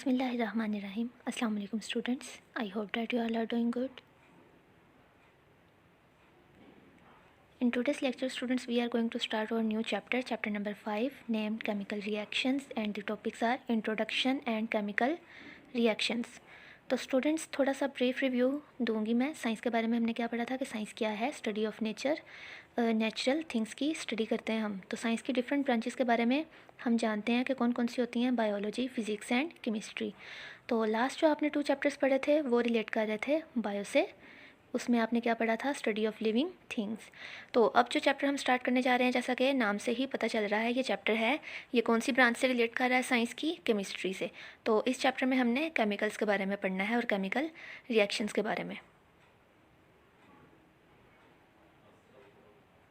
Bismillahirrahmanirrahim. Assalamu alaikum students. I hope that you all are doing good. In today's lecture students, we are going to start our new chapter, chapter number 5, named chemical reactions, and the topics are introduction and chemical reactions. तो students थोड़ा सा brief review दूंगी मैं science के बारे में। हमने क्या पढ़ा था कि साइंस क्या है, study of nature, natural things की स्टडी करते हैं हम। तो साइंस की डिफरेंट ब्रांचेस के बारे में हम जानते हैं कि कौन कौन सी होती हैं, बायोलॉजी, फिजिक्स एंड केमिस्ट्री। तो लास्ट जो आपने 2 चैप्टर्स पढ़े थे वो रिलेट कर रहे थे बायो से। उसमें आपने क्या पढ़ा था, स्टडी ऑफ लिविंग थिंग्स। तो अब जो चैप्टर हम स्टार्ट करने जा रहे हैं, जैसा कि नाम से ही पता चल रहा है, ये चैप्टर है, ये कौन सी ब्रांच से रिलेट कर रहा है, साइंस की, केमिस्ट्री से। तो इस चैप्टर में हमने केमिकल्स के बारे में पढ़ना है और केमिकल रिएक्शंस के बारे में।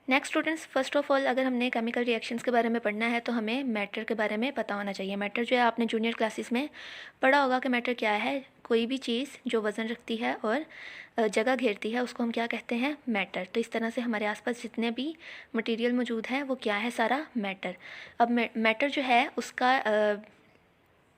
Next students, first of all अगर हमने केमिकल रिएक्शंस के बारे में पढ़ना है तो हमें मैटर के बारे में पता होना चाहिए। मैटर जो है आपने जूनियर क्लासेस में पढ़ा होगा कि मैटर क्या है। कोई भी चीज़ जो वज़न रखती है और जगह घेरती है उसको हम क्या कहते हैं, मैटर। तो इस तरह से हमारे आसपास जितने भी मटेरियल मौजूद हैं वो क्या है, सारा मैटर। अब मैटर जो है उसका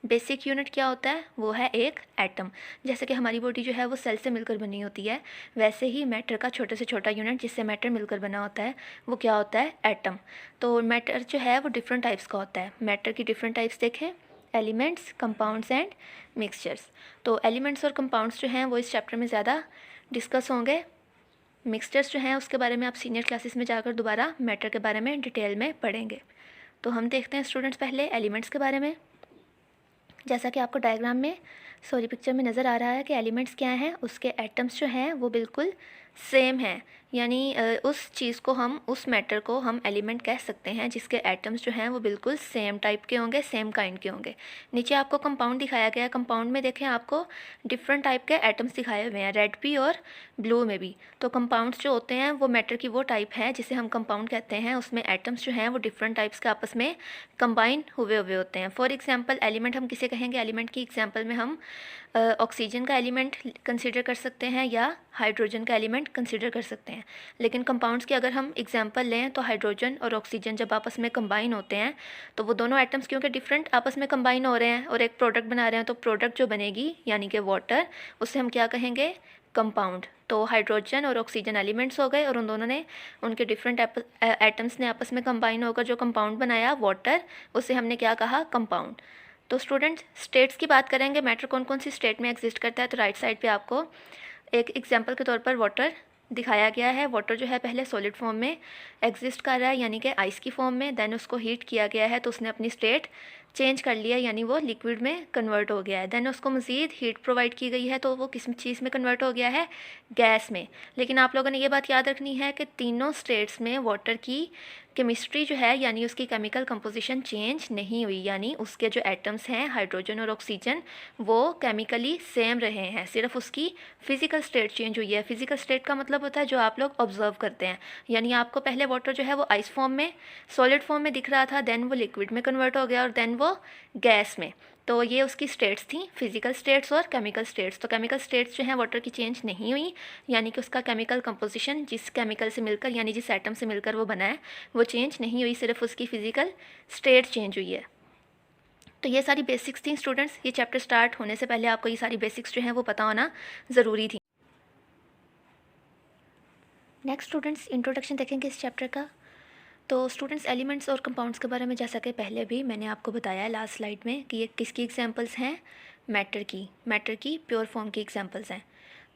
बेसिक यूनिट क्या होता है, वो है एक एटम। जैसे कि हमारी बॉडी जो है वो सेल से मिलकर बनी होती है, वैसे ही मैटर का छोटे से छोटा यूनिट जिससे मैटर मिलकर बना होता है वो क्या होता है, एटम। तो मैटर जो है वो डिफरेंट टाइप्स का होता है। मैटर की डिफरेंट टाइप्स देखें, एलिमेंट्स, कंपाउंड्स एंड मिक्सचर्स। तो एलिमेंट्स और कंपाउंड्स जो हैं वो इस चैप्टर में ज़्यादा डिस्कस होंगे। मिक्सचर्स जो हैं उसके बारे में आप सीनियर क्लासेस में जाकर दोबारा मैटर के बारे में डिटेल में पढ़ेंगे। तो हम देखते हैं स्टूडेंट्स पहले एलिमेंट्स के बारे में। जैसा कि आपको डायग्राम में, पिक्चर में नज़र आ रहा है कि एलिमेंट्स क्या हैं, उसके एटम्स जो हैं वो बिल्कुल सेम हैं। यानी उस चीज़ को हम, उस मैटर को हम एलिमेंट कह सकते हैं जिसके एटम्स जो हैं वो बिल्कुल सेम टाइप के होंगे, सेम काइंड के होंगे। नीचे आपको कंपाउंड दिखाया गया है। कंपाउंड में देखें आपको डिफरेंट टाइप के एटम्स दिखाए हुए हैं, रेड भी और ब्लू में भी। तो कंपाउंड्स जो होते हैं वो मैटर की वो टाइप है जिसे हम कंपाउंड कहते हैं। उसमें एटम्स जो हैं वो डिफरेंट टाइप्स के आपस में कंबाइन हुए हुए होते हैं। फॉर एग्जाम्पल एलिमेंट हम किसे कहेंगे, एलिमेंट की एग्जाम्पल में हम ऑक्सीजन का एलिमेंट कंसिडर कर सकते हैं या हाइड्रोजन का एलिमेंट कंसिडर कर सकते हैं। लेकिन कंपाउंड्स की अगर हम एग्जांपल लें तो हाइड्रोजन और ऑक्सीजन जब आपस में कंबाइन होते हैं तो वो दोनों एटम्स क्योंकि डिफरेंट आपस में कंबाइन हो रहे हैं और एक प्रोडक्ट बना रहे हैं, तो प्रोडक्ट जो बनेगी यानी कि वाटर, उससे हम क्या कहेंगे, कंपाउंड। तो हाइड्रोजन और ऑक्सीजन एलिमेंट्स हो गए और उन दोनों ने, उनके डिफरेंट एटम्स ने आपस में कंबाइन होकर जो कंपाउंड बनाया वाटर, उसे हमने क्या कहा, कंपाउंड। तो स्टूडेंट्स स्टेट्स की बात करेंगे, मैटर कौन कौन सी स्टेट में एग्जिस्ट करता है। तो राइट साइड पे आपको एक एग्जांपल के तौर पर वाटर दिखाया गया है। वाटर जो है पहले सॉलिड फॉर्म में एग्जिस्ट कर रहा है यानी कि आइस की फॉर्म में, देन उसको हीट किया गया है तो उसने अपनी स्टेट चेंज कर लिया यानी वो लिक्विड में कन्वर्ट हो गया है। देन उसको मज़ीद हीट प्रोवाइड की गई है तो वो किस चीज़ में कन्वर्ट हो गया है, गैस में। लेकिन आप लोगों ने ये बात याद रखनी है कि तीनों स्टेट्स में वाटर की केमिस्ट्री जो है यानी उसकी केमिकल कंपोजिशन चेंज नहीं हुई, यानी उसके जो एटम्स हैं हाइड्रोजन और ऑक्सीजन वो केमिकली सेम रहे हैं, सिर्फ उसकी फिजिकल स्टेट चेंज हुई है। फिजिकल स्टेट का मतलब होता है जो आप लोग ऑब्जर्व करते हैं, यानी आपको पहले वाटर जो है वो आइस फॉर्म में, सॉलिड फॉर्म में दिख रहा था, देन वो लिक्विड में कन्वर्ट हो गया और देन वो गैस में। तो ये उसकी स्टेट्स थी, फिजिकल स्टेट्स और केमिकल स्टेट्स। तो केमिकल स्टेट्स जो हैं वाटर की चेंज नहीं हुई, यानी कि उसका केमिकल कंपोजिशन जिस केमिकल से मिलकर यानी जिस एटम से मिलकर वो बना है वो चेंज नहीं हुई, सिर्फ उसकी फिजिकल स्टेट चेंज हुई है। तो ये सारी बेसिक्स थी स्टूडेंट्स। ये चैप्टर स्टार्ट होने से पहले आपको ये सारी बेसिक्स जो हैं वो पता होना ज़रूरी थी। नेक्स्ट स्टूडेंट्स इंट्रोडक्शन देखेंगे इस चैप्टर का। तो स्टूडेंट्स एलिमेंट्स और कंपाउंड्स के बारे में जैसा कि पहले भी मैंने आपको बताया लास्ट स्लाइड में कि ये किसकी एग्जांपल्स हैं, मैटर की प्योर फॉर्म की एग्जांपल्स हैं।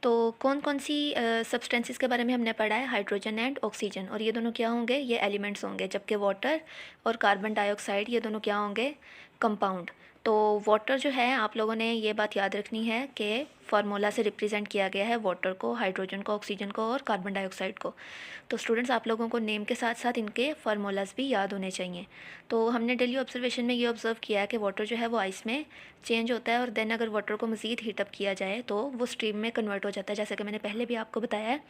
तो कौन कौन सी सब्सटेंसेस के बारे में हमने पढ़ा है, हाइड्रोजन एंड ऑक्सीजन, और ये दोनों क्या होंगे, ये एलिमेंट्स होंगे, जबकि वाटर और कार्बन डाइऑक्साइड ये दोनों क्या होंगे, कंपाउंड। तो वाटर जो है आप लोगों ने ये बात याद रखनी है कि फार्मूला से रिप्रेजेंट किया गया है वाटर को, हाइड्रोजन को, ऑक्सीजन को और कार्बन डाइऑक्साइड को। तो स्टूडेंट्स आप लोगों को नेम के साथ साथ इनके फार्मूलाज भी याद होने चाहिए। तो हमने डेली ऑब्जर्वेशन में ये ऑब्जर्व किया है कि वाटर जो है वो आइस में चेंज होता है और देन अगर वाटर को मज़ीद हीटअप किया जाए तो वो स्ट्रीम में कन्वर्ट हो जाता है। जैसे कि मैंने पहले भी आपको बताया है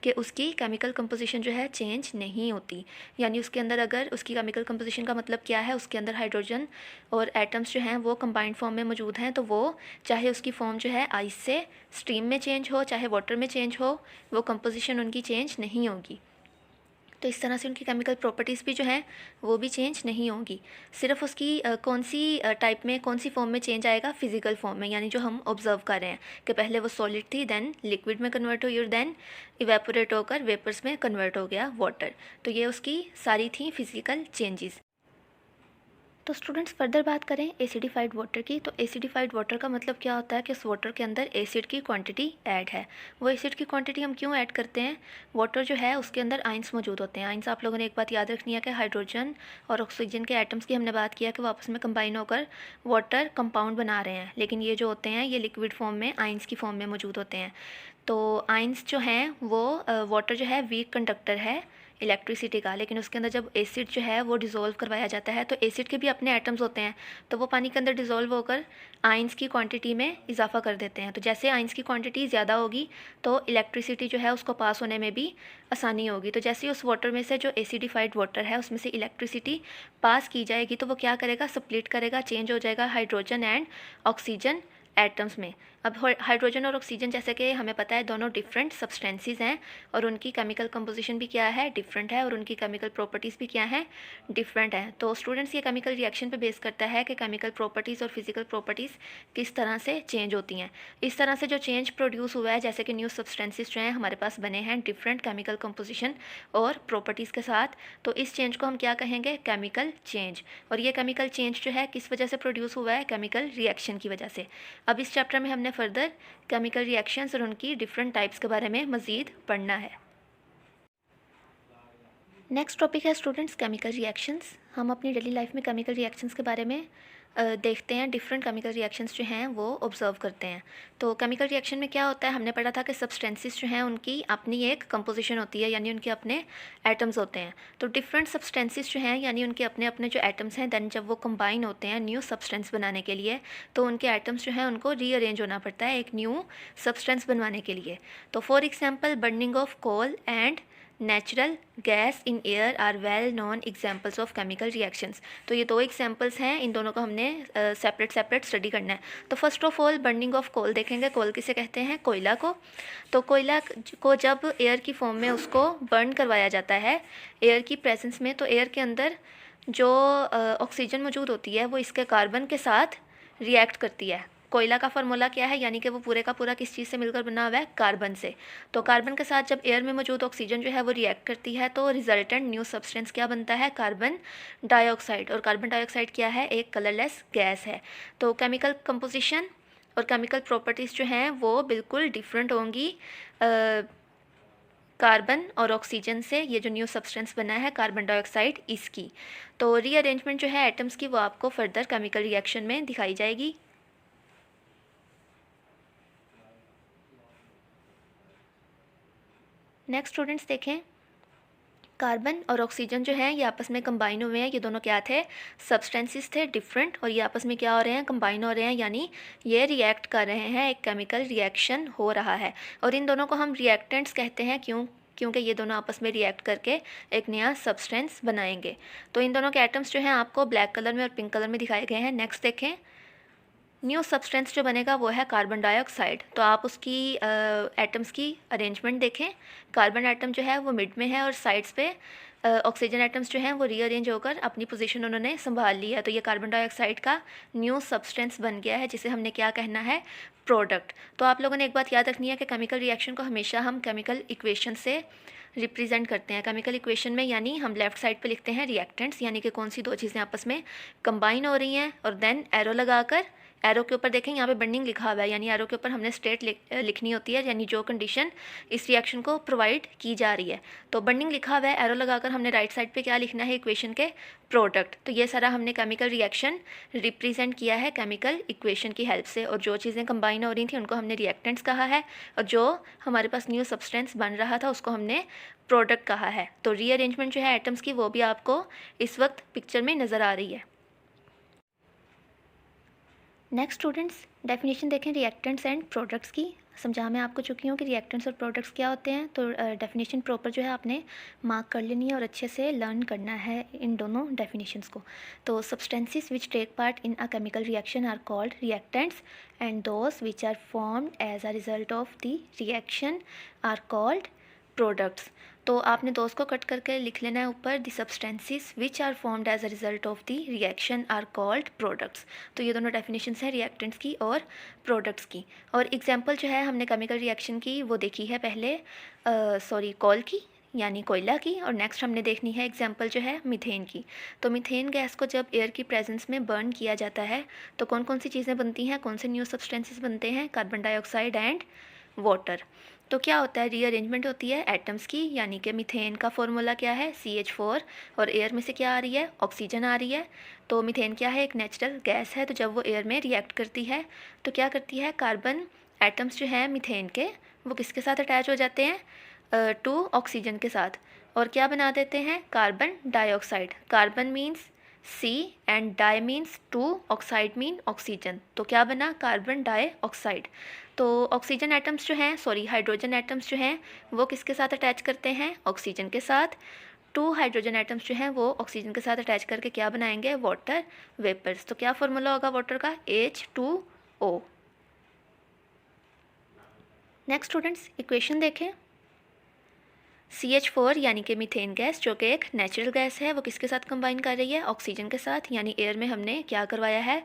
कि उसकी केमिकल कंपोजिशन जो है चेंज नहीं होती, यानी उसके अंदर, अगर उसकी केमिकल कंपोजिशन का मतलब क्या है, उसके अंदर हाइड्रोजन और एटम्स जो हैं वो कंबाइंड फॉर्म में मौजूद हैं, तो वो चाहे उसकी फॉर्म जो है आइस से स्ट्रीम में चेंज हो चाहे वाटर में चेंज हो, वो कंपोजिशन उनकी चेंज नहीं होगी। तो इस तरह से उनकी केमिकल प्रॉपर्टीज़ भी जो हैं वो भी चेंज नहीं होंगी। सिर्फ उसकी कौन सी टाइप में, कौन सी फॉर्म में चेंज आएगा, फिजिकल फॉर्म में, यानी जो हम ऑब्जर्व कर रहे हैं कि पहले वो सॉलिड थी, देन लिक्विड में कन्वर्ट हुई और देन इवेपोरेट होकर वेपर्स में कन्वर्ट हो गया वाटर। तो ये उसकी सारी थी फिजिकल चेंजेस। तो स्टूडेंट्स फर्दर बात करें एसिडिफाइड वाटर की, तो एसिडिफाइड वाटर का मतलब क्या होता है कि उस वाटर के अंदर एसिड की क्वांटिटी ऐड है। वो एसिड की क्वांटिटी हम क्यों ऐड करते हैं? वाटर जो है उसके अंदर आइंस मौजूद होते हैं। आइंस आप लोगों ने एक बात याद रखनी है कि हाइड्रोजन और ऑक्सीजन के एटम्स की हमने बात किया कि वो आपस में कंबाइन होकर वाटर कंपाउंड बना रहे हैं, लेकिन ये जो होते हैं ये लिक्विड फॉर्म में आइंस की फॉर्म में मौजूद होते हैं। तो आइंस जो हैं वो वाटर जो है वीक कंडक्टर है इलेक्ट्रिसिटी का, लेकिन उसके अंदर जब एसिड जो है वो डिज़ोल्व करवाया जाता है तो एसिड के भी अपने एटम्स होते हैं, तो वो पानी के अंदर डिज़ोल्व होकर आइंस की क्वांटिटी में इजाफा कर देते हैं। तो जैसे आइंस की क्वांटिटी ज़्यादा होगी तो इलेक्ट्रिसिटी जो है उसको पास होने में भी आसानी होगी। तो जैसे ही उस वाटर में से जो एसिडिफाइड वाटर है उसमें से इलेक्ट्रिसिटी पास की जाएगी तो वो क्या करेगा, स्प्लिट करेगा, चेंज हो जाएगा हाइड्रोजन एंड ऑक्सीजन एटम्स में। अब हाइड्रोजन और ऑक्सीजन जैसे कि हमें पता है दोनों डिफरेंट सब्सटेंसेस हैं और उनकी केमिकल कंपोजिशन भी क्या है, डिफरेंट है, और उनकी केमिकल प्रॉपर्टीज़ भी क्या हैं, डिफरेंट है। तो स्टूडेंट्स ये केमिकल रिएक्शन पे बेस करता है कि केमिकल प्रॉपर्टीज़ और फिजिकल प्रॉपर्टीज़ किस तरह से चेंज होती हैं। इस तरह से जो चेंज प्रोड्यूस हुआ है, जैसे कि न्यू सब्सटेंसेस जो हैं हमारे पास बने हैं डिफरेंट केमिकल कंपोजिशन और प्रॉपर्टीज़ के साथ, तो इस चेंज को हम क्या कहेंगे, केमिकल चेंज। और ये केमिकल चेंज जो है किस वजह से प्रोड्यूस हुआ है, केमिकल रिएक्शन की वजह से। अब इस चैप्टर में हमने फर्दर केमिकल रिएक्शंस और उनकी डिफरेंट टाइप्स के बारे में मज़ीद पढ़ना है। नेक्स्ट टॉपिक है स्टूडेंट्स केमिकल रिएक्शंस। हम अपनी डेली लाइफ में केमिकल रिएक्शंस के बारे में देखते हैं, डिफरेंट केमिकल रिएक्शंस जो हैं वो ऑब्जर्व करते हैं। तो केमिकल रिएक्शन में क्या होता है, हमने पढ़ा था कि सब्सटेंसेस जो हैं उनकी अपनी एक कंपोजिशन होती है, यानी उनके अपने एटम्स होते हैं। तो डिफरेंट सब्सटेंसेस जो हैं यानी उनके अपने अपने जो एटम्स हैं, दैन जब वो कंबाइन होते हैं न्यू सब्सटेंस बनाने के लिए तो उनके एटम्स जो हैं उनको रीअरेंज होना पड़ता है एक न्यू सब्सटेंस बनवाने के लिए। तो for example burning of coal and natural gas in air are well known examples of chemical reactions. तो ये दो एग्जाम्पल्स हैं, इन दोनों को हमने सेपरेट सेपरेट स्टडी करना है। तो first of all burning of coal देखेंगे। कोल किसे कहते हैं, कोयला को। तो कोयला को जब एयर की फॉर्म में उसको बर्न करवाया जाता है एयर की प्रेजेंस में, तो एयर के अंदर जो ऑक्सीजन मौजूद होती है वो इसके कार्बन के साथ रिएक्ट करती है। कोयला का फार्मूला क्या है, यानी कि वो पूरे का पूरा किस चीज़ से मिलकर बना हुआ है, कार्बन से। तो कार्बन के साथ जब एयर में मौजूद ऑक्सीजन जो है वो रिएक्ट करती है तो रिजल्टेंट न्यू सब्सटेंस क्या बनता है, कार्बन डाइऑक्साइड। और कार्बन डाइऑक्साइड क्या है, एक कलरलेस गैस है। तो केमिकल कंपोजिशन और केमिकल प्रॉपर्टीज़ जो हैं वो बिल्कुल डिफरेंट होंगी कार्बन और ऑक्सीजन से। ये जो न्यू सब्सटेंस बना है कार्बन डाइऑक्साइड इसकी, तो रीअरेंजमेंट जो है एटम्स की वो आपको फर्दर केमिकल रिएक्शन में दिखाई जाएगी। नेक्स्ट स्टूडेंट्स देखें, कार्बन और ऑक्सीजन जो हैं ये आपस में कंबाइन हुए हैं। ये दोनों क्या थे, सब्सटेंसेस थे डिफरेंट, और ये आपस में क्या हो रहे हैं, कंबाइन हो रहे हैं, यानी ये रिएक्ट कर रहे हैं, एक केमिकल रिएक्शन हो रहा है। और इन दोनों को हम रिएक्टेंट्स कहते हैं, क्योंकि ये दोनों आपस में रिएक्ट करके एक नया सब्सटेंस बनाएंगे। तो इन दोनों के एटम्स जो हैं आपको ब्लैक कलर में और पिंक कलर में दिखाए गए हैं। नेक्स्ट देखें, न्यू सब्सटेंस जो बनेगा वो है कार्बन डाइऑक्साइड। तो आप उसकी एटम्स की अरेंजमेंट देखें, कार्बन एटम जो है वो मिड में है और साइड्स पे ऑक्सीजन एटम्स जो हैं वो रीअरेंज होकर अपनी पोजीशन उन्होंने संभाल ली है। तो ये कार्बन डाइऑक्साइड का न्यू सब्सटेंस बन गया है, जिसे हमने क्या कहना है, प्रोडक्ट। तो आप लोगों ने एक बात याद रखनी है कि केमिकल रिएक्शन को हमेशा हम केमिकल इक्वेशन से रिप्रेजेंट करते हैं। केमिकल इक्वेशन में यानी हम लेफ्ट साइड पे लिखते हैं रिएक्टेंट्स, यानी कि कौन सी दो चीज़ें आपस में कंबाइन हो रही हैं, और देन एरो लगाकर, एरो के ऊपर देखें यहाँ पे बर्निंग लिखा हुआ है, यानी एरो के ऊपर हमने स्टेट लिखनी होती है, यानी जो कंडीशन इस रिएक्शन को प्रोवाइड की जा रही है। तो बर्निंग लिखा हुआ है, एरो लगाकर हमने राइट साइड पे क्या लिखना है, इक्वेशन के प्रोडक्ट। तो ये सारा हमने केमिकल रिएक्शन रिप्रेजेंट किया है केमिकल इक्वेशन की हेल्प से, और जो चीज़ें कंबाइन हो रही थी उनको हमने रिएक्टेंट्स कहा है, और जो हमारे पास न्यू सब्सटेंस बन रहा था उसको हमने प्रोडक्ट कहा है। तो रीअरेंजमेंट जो है एटम्स की वो भी आपको इस वक्त पिक्चर में नज़र आ रही है। नेक्स्ट स्टूडेंट्स डेफिनेशन देखें रिएक्टेंट्स एंड प्रोडक्ट्स की। समझा मैं आपको चुकी हूँ कि रिएक्टेंट्स और प्रोडक्ट्स क्या होते हैं। तो डेफिनेशन प्रॉपर जो है आपने मार्क कर लेनी है और अच्छे से लर्न करना है इन दोनों डेफिनेशंस को। तो substances which take part in a chemical reaction are called reactants and those which are formed as a result of the reaction are called products. तो आपने दोस्त को कट करके लिख लेना है ऊपर, the substances which are formed as a result of the reaction are called products. तो ये दोनों डेफिनेशंस हैं रिएक्टेंट्स की और प्रोडक्ट्स की। और एग्जांपल जो है हमने केमिकल रिएक्शन की वो देखी है पहले, कॉल की यानी कोयला की, और नेक्स्ट हमने देखनी है एग्जांपल जो है मीथेन की। तो मीथेन गैस को जब एयर की प्रेजेंस में बर्न किया जाता है तो कौन कौन सी चीज़ें बनती हैं, कौन से न्यू सब्सटेंसेस बनते हैं, कार्बन डाइऑक्साइड एंड वाटर। तो क्या होता है, रीअरेंजमेंट होती है एटम्स की, यानी कि मीथेन का फॉर्मूला क्या है CH4, और एयर में से क्या आ रही है, ऑक्सीजन आ रही है। तो मीथेन क्या है, एक नेचुरल गैस है, तो जब वो एयर में रिएक्ट करती है तो क्या करती है, कार्बन एटम्स जो हैं मीथेन के वो किसके साथ अटैच हो जाते हैं, टू ऑक्सीजन के साथ, और क्या बना देते हैं, carbon dioxide. Carbon means C and di means 2, oxide mean oxygen, तो क्या बना, कार्बन डाइऑक्साइड। तो ऑक्सीजन एटम्स जो हैं, हाइड्रोजन एटम्स जो हैं वो किसके साथ अटैच करते हैं, ऑक्सीजन के साथ। 2 हाइड्रोजन एटम्स जो हैं वो ऑक्सीजन के साथ अटैच करके क्या बनाएंगे, वाटर वेपर्स। तो क्या फॉर्मूला होगा वाटर का, H2O। नेक्स्ट स्टूडेंट्स इक्वेशन देखें। CH4 यानी कि मीथेन गैस जो कि एक नेचुरल गैस है, वो किसके साथ कंबाइन कर रही है, ऑक्सीजन के साथ, यानी एयर में हमने क्या करवाया है,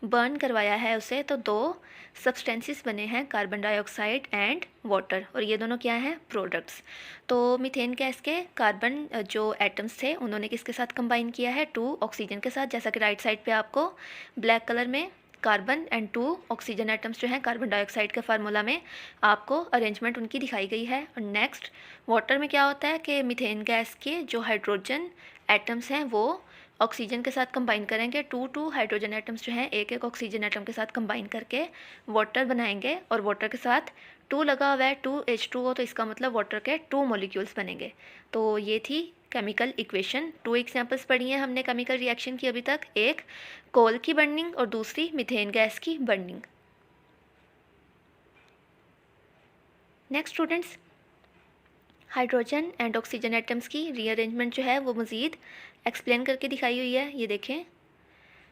बर्न करवाया है उसे। तो 2 सब्सटेंसेस बने हैं, कार्बन डाइऑक्साइड एंड वाटर, और ये दोनों क्या हैं, प्रोडक्ट्स। तो मीथेन गैस के कार्बन जो एटम्स थे उन्होंने किसके साथ कंबाइन किया है, 2 ऑक्सीजन के साथ, जैसा कि राइट साइड पे आपको ब्लैक कलर में कार्बन एंड 2 ऑक्सीजन एटम्स जो हैं कार्बन डाइऑक्साइड के फार्मूला में आपको अरेंजमेंट उनकी दिखाई गई है। और नेक्स्ट वाटर में क्या होता है कि मीथेन गैस के जो हाइड्रोजन एटम्स हैं वो ऑक्सीजन के साथ कंबाइन करेंगे, 2 हाइड्रोजन एटम्स जो हैं एक एक ऑक्सीजन एटम के साथ कंबाइन करके वाटर बनाएंगे, और वाटर के साथ 2 लगा हुआ है, 2H2O, तो इसका मतलब वाटर के 2 मॉलिक्यूल्स बनेंगे। तो ये थी केमिकल इक्वेशन। 2 एग्जांपल्स पढ़ी हैं हमने केमिकल रिएक्शन की अभी तक, एक कोल की बर्निंग और दूसरी मीथेन गैस की burning. Next students, hydrogen and oxygen atoms की रीअरेंजमेंट जो है वो मज़ीद एक्सप्लेन करके दिखाई हुई है। ये देखें,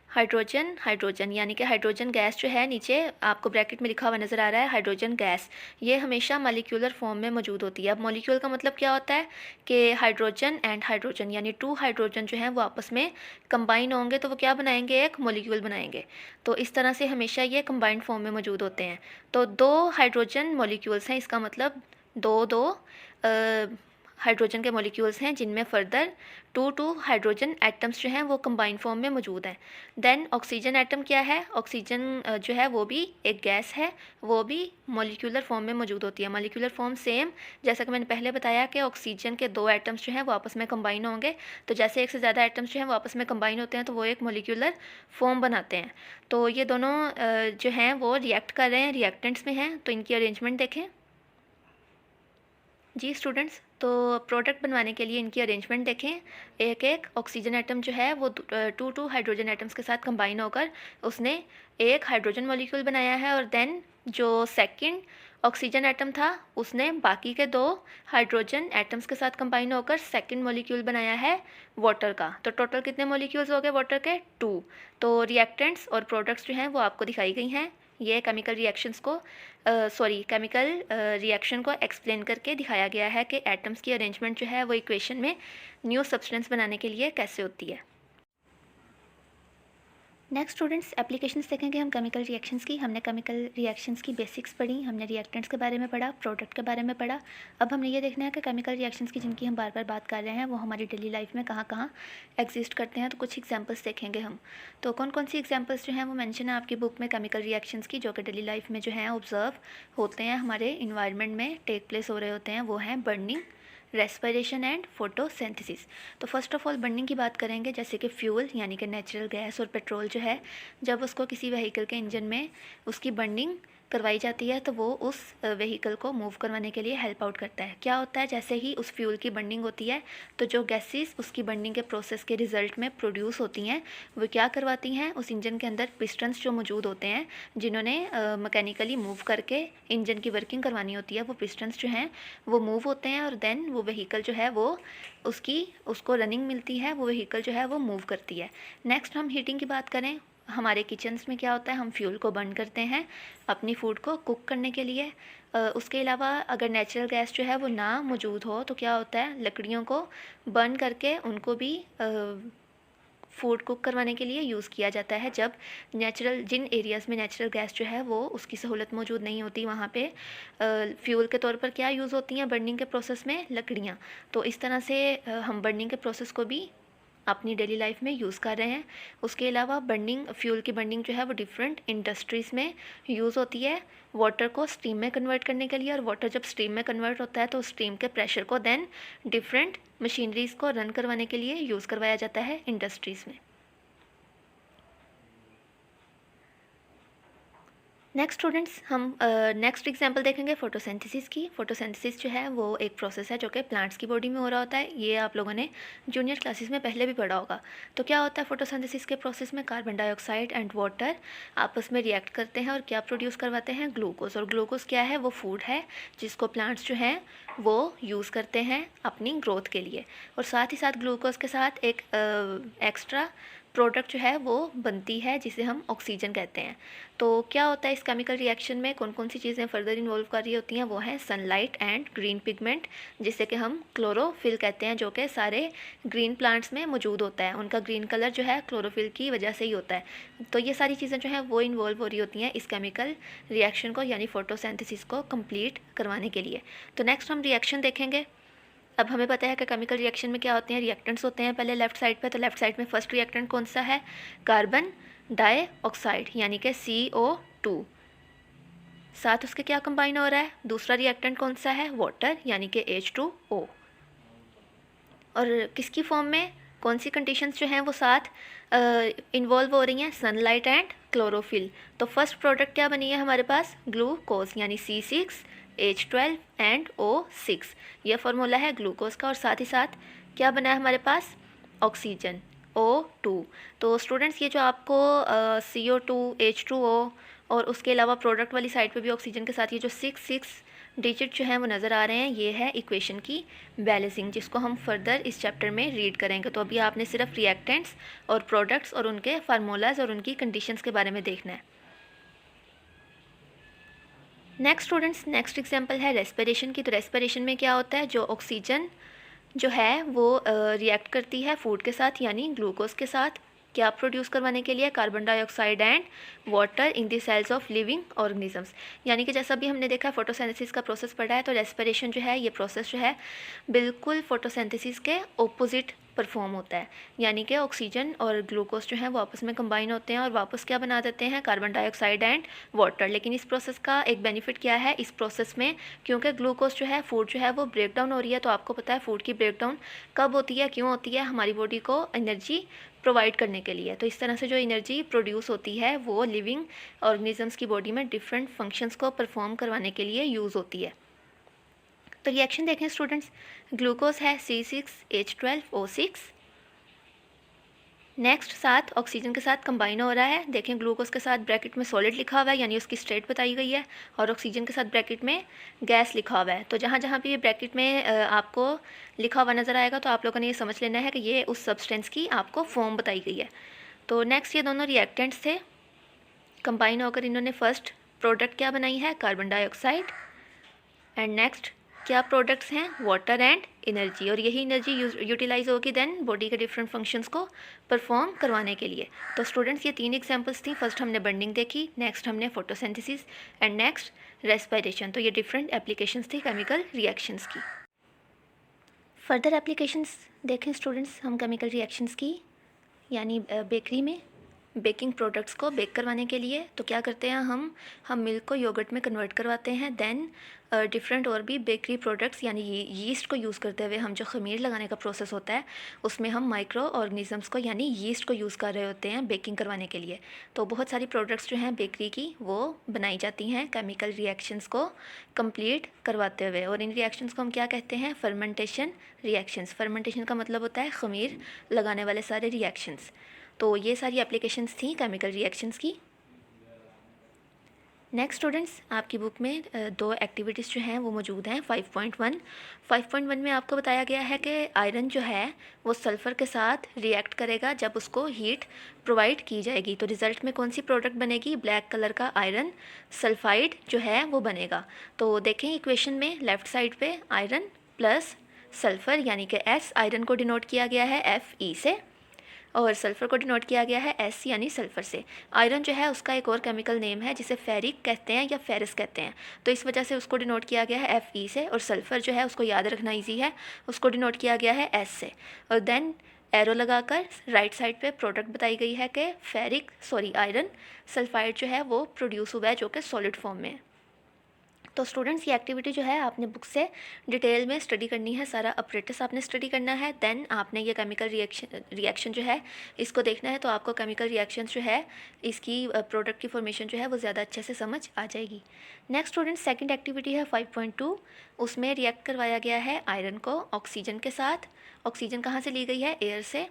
हाइड्रोजन यानी कि हाइड्रोजन गैस जो है, नीचे आपको ब्रैकेट में लिखा हुआ नज़र आ रहा है हाइड्रोजन गैस, ये हमेशा मॉलिक्यूलर फॉर्म में मौजूद होती है। अब मॉलिक्यूल का मतलब क्या होता है कि हाइड्रोजन एंड हाइड्रोजन यानी 2 हाइड्रोजन जो हैं वो आपस में कंबाइन होंगे तो वो क्या बनाएंगे, एक मॉलिक्यूल बनाएंगे। तो इस तरह से हमेशा ये कंबाइंड फॉर्म में मौजूद होते हैं। तो 2 हाइड्रोजन मॉलिक्यूल्स हैं, इसका मतलब दो हाइड्रोजन के मॉलिक्यूल्स हैं जिनमें फर्दर 2 हाइड्रोजन एटम्स जो हैं वो कंबाइंड फॉर्म में मौजूद हैं। देन ऑक्सीजन एटम क्या है, ऑक्सीजन जो है वो भी एक गैस है, वो भी मॉलिक्यूलर फॉर्म में मौजूद होती है। मॉलिक्यूलर फॉर्म सेम जैसा कि मैंने पहले बताया कि ऑक्सीजन के 2 एटम्स जो हैं वो आपस में कंबाइन होंगे, तो जैसे एक से ज़्यादा एटम्स जो हैं वो आपस में कंबाइन होते हैं तो वो एक मॉलिक्यूलर फॉर्म बनाते हैं। तो ये दोनों जो हैं वो रिएक्ट कर रहे हैं, रिएक्टेंट्स में हैं। तो इनकी अरेंजमेंट देखें जी स्टूडेंट्स। तो प्रोडक्ट बनवाने के लिए इनकी अरेंजमेंट देखें, एक एक ऑक्सीजन एटम जो है वो 2 हाइड्रोजन एटम्स के साथ कंबाइन होकर उसने एक हाइड्रोजन मॉलिक्यूल बनाया है, और देन जो सेकंड ऑक्सीजन एटम था उसने बाकी के 2 हाइड्रोजन एटम्स के साथ कंबाइन होकर सेकंड मॉलिक्यूल बनाया है वाटर का। तो टोटल कितने मॉलिक्यूल्स हो गए वाटर के, 2। तो रिएक्टेंट्स और प्रोडक्ट्स जो हैं वो आपको दिखाई गई हैं। ये केमिकल रिएक्शंस को केमिकल रिएक्शन को एक्सप्लेन करके दिखाया गया है कि एटम्स की अरेंजमेंट जो है वो इक्वेशन में न्यू सब्सटेंस बनाने के लिए कैसे होती है। नेक्स्ट स्टूडेंट्स एप्लीकेशंस देखेंगे हम केमिकल रिएक्शंस की। हमने केमिकल रिएक्शंस की बेसिक्स पढ़ी, हमने रिएक्टेंट्स के बारे में पढ़ा, प्रोडक्ट के बारे में पढ़ा। अब हमने ये देखना है कि केमिकल रिएक्शंस की जिनकी हम बार बार बात कर रहे हैं वो हमारी डेली लाइफ में कहाँ कहाँ एग्जिस्ट करते हैं। तो कुछ एग्जांपल्स देखेंगे हम। तो कौन कौन सी एग्जांपल्स जो हैं वो मेंशन है आपकी बुक में केमिकल रिएक्शंस की, जो कि डेली लाइफ में जो हैं ऑब्जर्व होते हैं, हमारे इन्वायरमेंट में टेक प्लेस हो रहे होते हैं। वो हैं बर्निंग, रेस्पिरेशन एंड फोटोसिंथेसिस। तो फर्स्ट ऑफ ऑल बर्निंग की बात करेंगे, जैसे कि फ्यूल यानी कि नेचुरल गैस और पेट्रोल जो है, जब उसको किसी व्हीकल के इंजन में उसकी बर्निंग करवाई जाती है तो वो उस व्हीकल को मूव करवाने के लिए हेल्प आउट करता है। क्या होता है, जैसे ही उस फ्यूल की बर्निंग होती है तो जो गैसेस उसकी बर्निंग के प्रोसेस के रिजल्ट में प्रोड्यूस होती हैं वो क्या करवाती हैं, उस इंजन के अंदर पिस्टन्स जो मौजूद होते हैं जिन्होंने मैकेनिकली मूव करके इंजन की वर्किंग करवानी होती है, वो पिस्टन्स जो हैं वो मूव होते हैं और देन वो व्हीकल जो है वो उसको रनिंग मिलती है, वो व्हीकल जो है वो मूव करती है। नेक्स्ट हम हीटिंग की बात करें, हमारे किचन्स में क्या होता है, हम फ्यूल को बर्न करते हैं अपनी फ़ूड को कुक करने के लिए। उसके अलावा अगर नेचुरल गैस जो है वो ना मौजूद हो तो क्या होता है, लकड़ियों को बर्न करके उनको भी फ़ूड कुक करवाने के लिए यूज़ किया जाता है। जब नेचुरल जिन एरियाज़ में नेचुरल गैस जो है वो उसकी सहूलत मौजूद नहीं होती, वहाँ पे फ्यूल के तौर पर क्या यूज़ होती हैं बर्निंग के प्रोसेस में, लकड़ियाँ। तो इस तरह से हम बर्निंग के प्रोसेस को भी अपनी डेली लाइफ में यूज़ कर रहे हैं। उसके अलावा बर्निंग, फ्यूल की बर्निंग जो है वो डिफरेंट इंडस्ट्रीज़ में यूज़ होती है वाटर को स्टीम में कन्वर्ट करने के लिए। और वाटर जब स्टीम में कन्वर्ट होता है तो स्टीम के प्रेशर को देन डिफरेंट मशीनरीज़ को रन करवाने के लिए यूज़ करवाया जाता है इंडस्ट्रीज़ में। नेक्स्ट स्टूडेंट्स, हम नेक्स्ट एग्जांपल देखेंगे फोटोसिंथेसिस की। फोटोसिंथेसिस जो है वो एक प्रोसेस है जो कि प्लांट्स की बॉडी में हो रहा होता है। ये आप लोगों ने जूनियर क्लासेस में पहले भी पढ़ा होगा। तो क्या होता है फोटोसिंथेसिस के प्रोसेस में, कार्बन डाइऑक्साइड एंड वाटर आपस में रिएक्ट करते हैं और क्या प्रोड्यूस करवाते हैं, ग्लूकोज। और ग्लूकोज क्या है, वो फूड है जिसको प्लांट्स जो हैं वो यूज़ करते हैं अपनी ग्रोथ के लिए। और साथ ही साथ ग्लूकोज के साथ एक एक्स्ट्रा प्रोडक्ट जो है वो बनती है जिसे हम ऑक्सीजन कहते हैं। तो क्या होता है इस केमिकल रिएक्शन में, कौन कौन सी चीज़ें फर्दर इन्वॉल्व कर रही होती हैं, वो है सनलाइट एंड ग्रीन पिगमेंट, जिसे कि हम क्लोरोफिल कहते हैं, जो कि सारे ग्रीन प्लांट्स में मौजूद होता है। उनका ग्रीन कलर जो है क्लोरोफिल की वजह से ही होता है। तो ये सारी चीज़ें जो हैं वो इन्वॉल्व हो रही होती हैं इस केमिकल रिएक्शन को यानी फोटोसिंथेसिस को कंप्लीट करवाने के लिए। तो नेक्स्ट हम रिएक्शन देखेंगे। अब हमें पता है कि केमिकल रिएक्शन में क्या होते हैं, रिएक्टेंट्स होते हैं पहले लेफ़्ट साइड पे। तो लेफ़्ट साइड में फर्स्ट रिएक्टेंट कौन सा है, कार्बन डाइऑक्साइड यानी कि CO2। साथ उसके क्या कंबाइन हो रहा है, दूसरा रिएक्टेंट कौन सा है, वाटर यानी कि H2O। और किसकी फॉर्म में, कौन सी कंडीशंस जो हैं वो साथ इन्वॉल्व हो रही हैं, सनलाइट एंड क्लोरोफिल। तो फर्स्ट प्रोडक्ट क्या बनी है हमारे पास, ग्लूकोज यानी C6H12 एंड O6। यह फार्मूला है ग्लूकोज का। और साथ ही साथ क्या बना है हमारे पास, ऑक्सीजन O2। तो स्टूडेंट्स ये जो आपको CO2 H2O और उसके अलावा प्रोडक्ट वाली साइड पे भी ऑक्सीजन के साथ ये जो 6 डिजिट जो हैं वो नज़र आ रहे हैं, ये है इक्वेशन की बैलेंसिंग, जिसको हम फर्दर इस चैप्टर में रीड करेंगे। तो अभी आपने सिर्फ रिएक्टेंट्स और प्रोडक्ट्स और उनके फार्मूलाज और उनकी कंडीशंस के बारे में देखना है। नेक्स्ट स्टूडेंट्स, नेक्स्ट एग्जांपल है रेस्पिरेशन की। तो रेस्पिरेशन में क्या होता है, जो ऑक्सीजन जो है वो रिएक्ट करती है फूड के साथ यानी ग्लूकोज के साथ, क्या प्रोड्यूस करवाने के लिए, carbon dioxide and water in the cells of living organisms. यानी कि जैसा भी हमने देखा फोटोसिंथेसिस का प्रोसेस पढ़ा है, तो रेस्पिरेशन जो है ये प्रोसेस जो है बिल्कुल फोटोसिंथेसिस के ऑपोजिट परफॉर्म होता है। यानी कि ऑक्सीजन और ग्लूकोज जो है वो आपस में कंबाइन होते हैं और वापस क्या बना देते हैं, कार्बन डाइऑक्साइड एंड वाटर। लेकिन इस प्रोसेस का एक बेनिफिट क्या है, इस प्रोसेस में क्योंकि ग्लूकोज जो है, फूड जो है वो ब्रेक डाउन हो रही है। तो आपको पता है फूड की ब्रेक डाउन कब होती है, क्यों होती है, हमारी बॉडी को एनर्जी प्रोवाइड करने के लिए। तो इस तरह से जो एनर्जी प्रोड्यूस होती है वो लिविंग ऑर्गेनिजम्स की बॉडी में डिफरेंट फंक्शंस को परफॉर्म करवाने के लिए यूज़ होती है। तो रिएक्शन देखें स्टूडेंट्स, ग्लूकोज है C6H12O6। नेक्स्ट साथ ऑक्सीजन के साथ कंबाइन हो रहा है। देखें ग्लूकोज के साथ ब्रैकेट में सॉलिड लिखा हुआ है यानी उसकी स्टेट बताई गई है, और ऑक्सीजन के साथ ब्रैकेट में गैस लिखा हुआ है। तो जहाँ जहाँ भी ये ब्रैकेट में आपको लिखा हुआ नज़र आएगा तो आप लोगों ने ये समझ लेना है कि ये उस सब्सटेंस की आपको फॉर्म बताई गई है। तो नेक्स्ट ये दोनों रिएक्टेंट्स थे, कंबाइन होकर इन्होंने फर्स्ट प्रोडक्ट क्या बनाई है, कार्बन डाइऑक्साइड। एंड नेक्स्ट क्या प्रोडक्ट्स हैं, वाटर एंड एनर्जी। और यही एनर्जी यूटिलाइज होगी देन बॉडी के डिफरेंट फंक्शंस को परफॉर्म करवाने के लिए। तो स्टूडेंट्स ये 3 एग्जांपल्स थी। फर्स्ट हमने बर्निंग देखी, नेक्स्ट हमने फोटोसिंथेसिस एंड नेक्स्ट रेस्पिरेशन। तो ये डिफरेंट एप्लीकेशंस थी केमिकल रिएक्शंस की। फर्दर एप्लीकेशंस देखें स्टूडेंट्स हम केमिकल रिएक्शंस की, यानी बेकरी में बेकिंग प्रोडक्ट्स को बेक करवाने के लिए। तो क्या करते हैं हम मिल्क को योगर्ट में कन्वर्ट करवाते हैं। देन डिफरेंट और भी बेकरी प्रोडक्ट्स यानी यीस्ट को यूज़ करते हुए हम जो खमीर लगाने का प्रोसेस होता है उसमें हम माइक्रो ऑर्गेनिजम्स को यानी यीस्ट को यूज़ कर रहे होते हैं बेकिंग करवाने के लिए। तो बहुत सारी प्रोडक्ट्स जो हैं बेकरी की वो बनाई जाती हैं केमिकल रिएक्शंस को कंप्लीट करवाते हुए। और इन रिएक्शंस को हम क्या कहते हैं, फर्मेंटेशन रिएक्शंस। फर्मेंटेशन का मतलब होता है खमीर लगाने वाले सारे रिएक्शंस। तो ये सारी एप्लीकेशंस थी केमिकल रिएक्शंस की। नेक्स्ट स्टूडेंट्स, आपकी बुक में दो एक्टिविटीज़ जो हैं वो मौजूद हैं। 5.1 में आपको बताया गया है कि आयरन जो है वो सल्फ़र के साथ रिएक्ट करेगा जब उसको हीट प्रोवाइड की जाएगी। तो रिज़ल्ट में कौन सी प्रोडक्ट बनेगी? ब्लैक कलर का आयरन सल्फाइड जो है वो बनेगा। तो देखें इक्वेशन में लेफ़्ट साइड पे आयरन प्लस सल्फ़र यानी कि S आयरन को डिनोट किया गया है Fe से, और सल्फ़र को डिनोट किया गया है S यानी सल्फ़र से। आयरन जो है उसका एक और केमिकल नेम है जिसे फेरिक कहते हैं या फेरस कहते हैं, तो इस वजह से उसको डिनोट किया गया है Fe से। और सल्फ़र जो है उसको याद रखना इजी है, उसको डिनोट किया गया है S से। और देन एरो लगाकर राइट साइड पे प्रोडक्ट बताई गई है कि आयरन सल्फाइड जो है वो प्रोड्यूस हुआ है जो कि सॉलिड फॉर्म में है। तो स्टूडेंट्स, ये एक्टिविटी जो है आपने बुक से डिटेल में स्टडी करनी है, सारा अपरेटस आपने स्टडी करना है। देन आपने ये केमिकल रिएक्शन जो है इसको देखना है, तो आपको केमिकल रिएक्शंस जो है इसकी प्रोडक्ट की फॉर्मेशन जो है वो ज़्यादा अच्छे से समझ आ जाएगी। नेक्स्ट स्टूडेंट, सेकंड एक्टिविटी है 5.2। उसमें रिएक्ट करवाया गया है आयरन को ऑक्सीजन के साथ। ऑक्सीजन कहाँ से ली गई है? एयर से।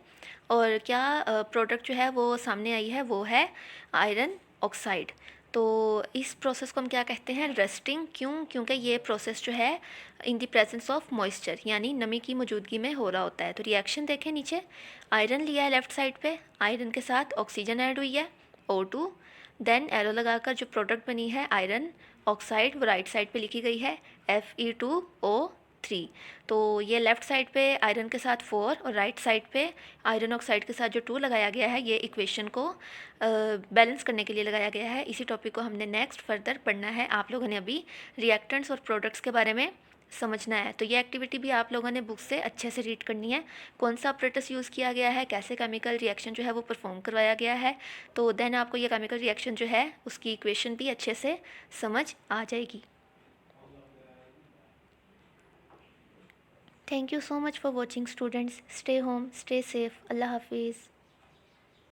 और क्या प्रोडक्ट जो है वो सामने आई है? वो है आयरन ऑक्साइड। तो इस प्रोसेस को हम क्या कहते हैं? रस्टिंग। क्यों? क्योंकि ये प्रोसेस जो है in the presence of moisture यानी नमी की मौजूदगी में हो रहा होता है। तो रिएक्शन देखें नीचे, आयरन लिया है लेफ़्ट साइड पे, आयरन के साथ ऑक्सीजन ऐड हुई है O2। देन एरो लगाकर जो प्रोडक्ट बनी है आयरन ऑक्साइड वो राइट साइड पे लिखी गई है Fe2O3। तो ये लेफ़्ट साइड पे आयरन के साथ 4 और राइट साइड पे आयरन ऑक्साइड के साथ जो 2 लगाया गया है, ये इक्वेशन को बैलेंस करने के लिए लगाया गया है। इसी टॉपिक को हमने नेक्स्ट फर्दर पढ़ना है। आप लोगों ने अभी रिएक्टेंट्स और प्रोडक्ट्स के बारे में समझना है। तो ये एक्टिविटी भी आप लोगों ने बुक से अच्छे से रीड करनी है, कौन सा ऑपरेटर्स यूज़ किया गया है, कैसे केमिकल रिएक्शन जो है वो परफॉर्म करवाया गया है। तो देन आपको ये केमिकल रिएक्शन जो है उसकी इक्वेशन भी अच्छे से समझ आ जाएगी। Thank you so much for watching students. Stay home, stay safe. अल्लाह हाफिज़।